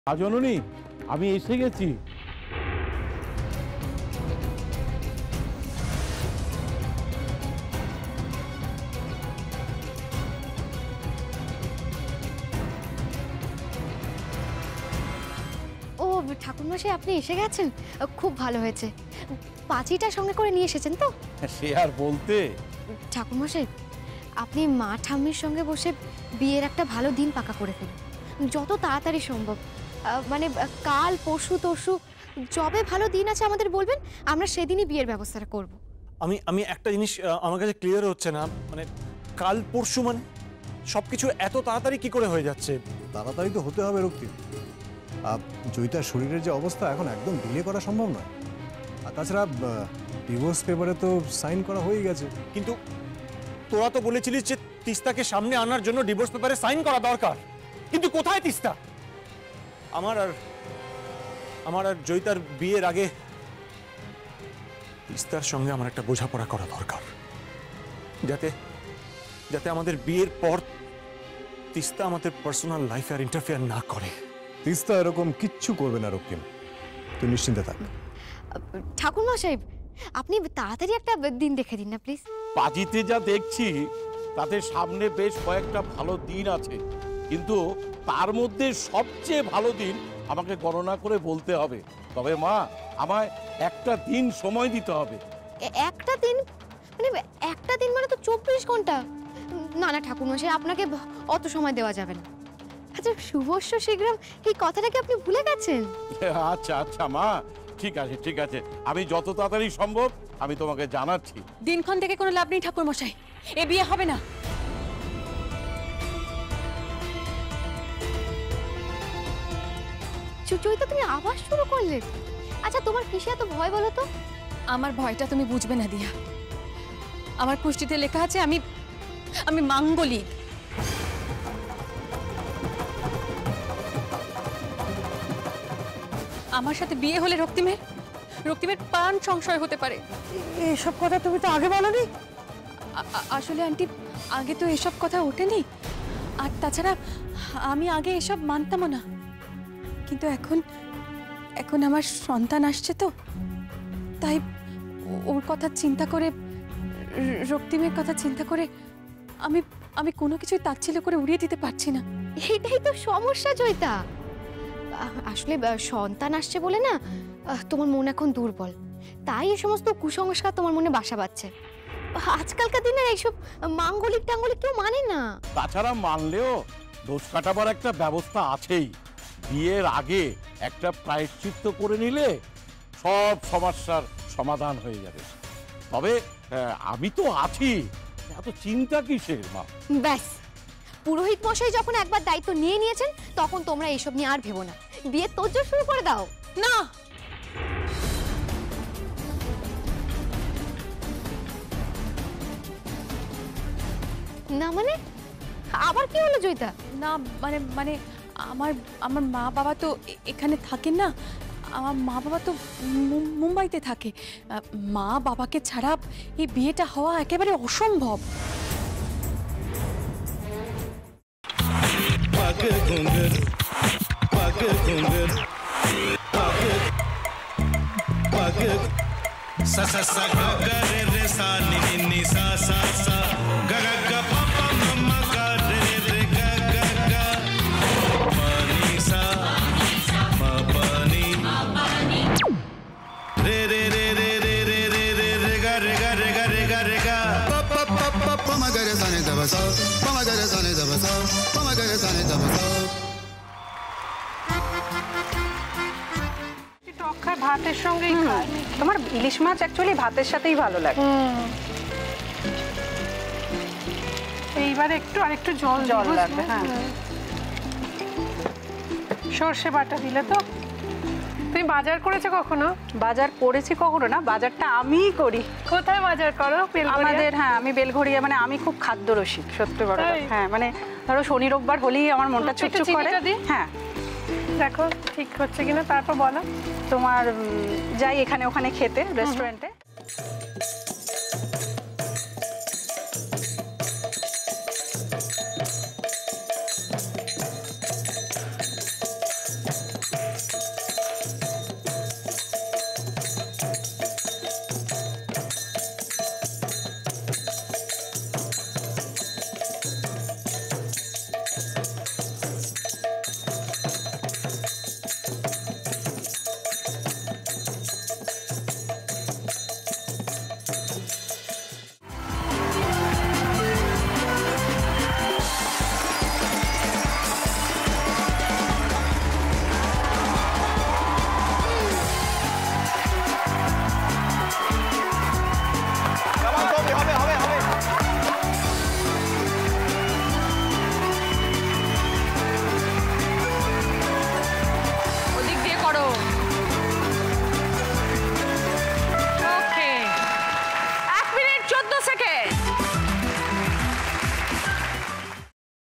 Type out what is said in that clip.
জননী, আমি এসে গেছি। ও ঠাকুরমশাই, আপনি এসে গেছেন, খুব ভালো হয়েছে। পাঁচিটা সঙ্গে করে নিয়ে এসেছেন তো? সে আর বলতে। ঠাকুরমশাই, আপনি মা ঠাম্মির সঙ্গে বসে বিয়ের একটা ভালো দিন পাকা করে ফেলুন, যত তাড়াতাড়ি সম্ভব। মানে কাল পরশু তরশু যবে ভালো দিন আছে আমাদের বলবেন, আমরা সেদিনই বিয়ের ব্যবস্থাটা করব। আমি একটা জিনিস আমার কাছে ক্লিয়ার হচ্ছে না, মানে কাল পরশু মানে সবকিছু এত তাড়াতাড়ি কি করে হয়ে যাচ্ছে? তাড়াতাড়ি তো হতে হবে রক্তিম। জয়িতার শরীরের যে অবস্থা, এখন একদম ডিলে করা সম্ভব নয়। আর তাছাড়া ডিভোর্স পেপারে তো সাইন করা হয়ে গেছে। কিন্তু তোরা তো বলেছিলিস যে তিস্তাকে সামনে আনার জন্য ডিভোর্স পেপারে সাইন করা দরকার, কিন্তু কোথায় তিস্তা? আমার আর জয়িতার বিয়ের আগে তিস্তার সঙ্গে আমার একটা বোঝাপড়া করা দরকার, যাতে যাতে আমাদের বিয়ের পর তিস্তা আমাদের পার্সোনাল লাইফে আর ইন্টারফেয়ার না করে। তিস্তা এরকম কিচ্ছু করবে না রক্তিম, তুই নিশ্চিন্তে থাক। ঠাকুরমশাই, আপনি তাড়াতাড়ি একটা দিন দেখে দিন না প্লিজ। পাজিতে যা দেখছি তাতে সামনে বেশ কয়েকটা ভালো দিন আছে, কিন্তু তার মধ্যে সবচেয়ে ভালো দিন আমাকে গণনা করে বলতে হবে। তবে মা, আমায় একটা দিন সময় দিতে হবে। একটা দিন? মানে একটা দিন মানে তো 24 ঘন্টা। না না ঠাকুরমশাই, আপনাকে অত সময় দেওয়া যাবে না। আচ্ছা, শুভস্য শীঘ্রম এই কথাটাকে আপনি ভুলে গেছেন? আচ্ছা আচ্ছা মা, ঠিক আছে ঠিক আছে, আমি যত তাড়াতাড়ি সম্ভব আমি তোমাকে জানাচ্ছি। দিনক্ষণ থেকে কোনো লাভ নেই ঠাকুরমশাই, এ বিয়ে হবে না। চুচুইতা, তুমি আবার শুরু করলে? আচ্ছা, তোমার কিসে এত ভয় বলো তো? আমার ভয়টা তুমি বুঝবে না দিয়া। আমার কুষ্টিতে লেখা আছে আমি আমি মাঙ্গলিক। আমার সাথে বিয়ে হলে রক্তিমের প্রাণ সংশয় হতে পারে। এসব কথা তুমি তো আগে বলনি। আসলে আন্টি, আগে তো এসব কথা ওঠেনি, আর তাছাড়া আমি আগে এসব মানতামও না। কিন্তু এখন আমার সন্তান আসছে তো, তাই ওর কথা চিন্তা করে, রক্তিমের কথা চিন্তা করে আমি কোনো কিছুই তাচ্ছিল্য করে উড়িয়ে দিতে পারছি না। এটাই তো সমস্যা জয়িতা। আসলে সন্তান আসছে বলে না, তোমার মন এখন দুর্বল, তাই এই সমস্ত কুসংস্কার তোমার মনে বাসা বাঁধছে। আজকালকার দিনে এইসব মাঙ্গলিক টাঙ্গলিক কেউ মানে না। তাছাড়া মানলেও দোষ কাটাবার একটা ব্যবস্থা আছেই। বিয়ের আগে একটা প্রায়শ্চিত্ত করে নিলে সব সমস্যার সমাধান হয়ে যাবে। তবে আমি তো আছি, এত চিন্তা কিসের মা? ব্যাস, পুরোহিত মশাই যখন একবার দায়িত্ব নিয়ে নিয়েছেন, তখন তোমরা এইসব নিয়ে আর ভেবো না, বিয়ের তোড়জোড় শুরু করে দাও। না, না মানে আবার কি হলো জয়িতা? না মানে মানে আমার আমার মা বাবা তো এখানে থাকেন না। আমার মা বাবা তো মুম্বাইতে থাকে। মা বাবাকে ছাড়া এই বিয়েটা হওয়া একেবারে অসম্ভব। ভাতের সঙ্গেই খায়। তোমার ইলিশ মাছ অ্যাকচুয়ালি ভাতের সাথেই ভালো লাগে। এইবারে আরেকটু জল লাগবে। হ্যাঁ, সর্ষে বাটা দিলে তো। তুমি বাজার করেছো কখনো? বাজার করেছি কখনো না, বাজারটা আমিই করি। কোথায় বাজার করো? আমাদের, হ্যাঁ, আমি বেলঘড়িয়া, মানে আমি খুব খাদ্য রসিক, সত্যি বড়। হ্যাঁ, মানে ধরো শনি রোববার হলেই আমার মনটা চুপচুপ করে। হ্যাঁ, দেখো ঠিক হচ্ছে কিনা, তারপর বলো। তোমার যাই এখানে ওখানে খেতে রেস্টুরেন্টে,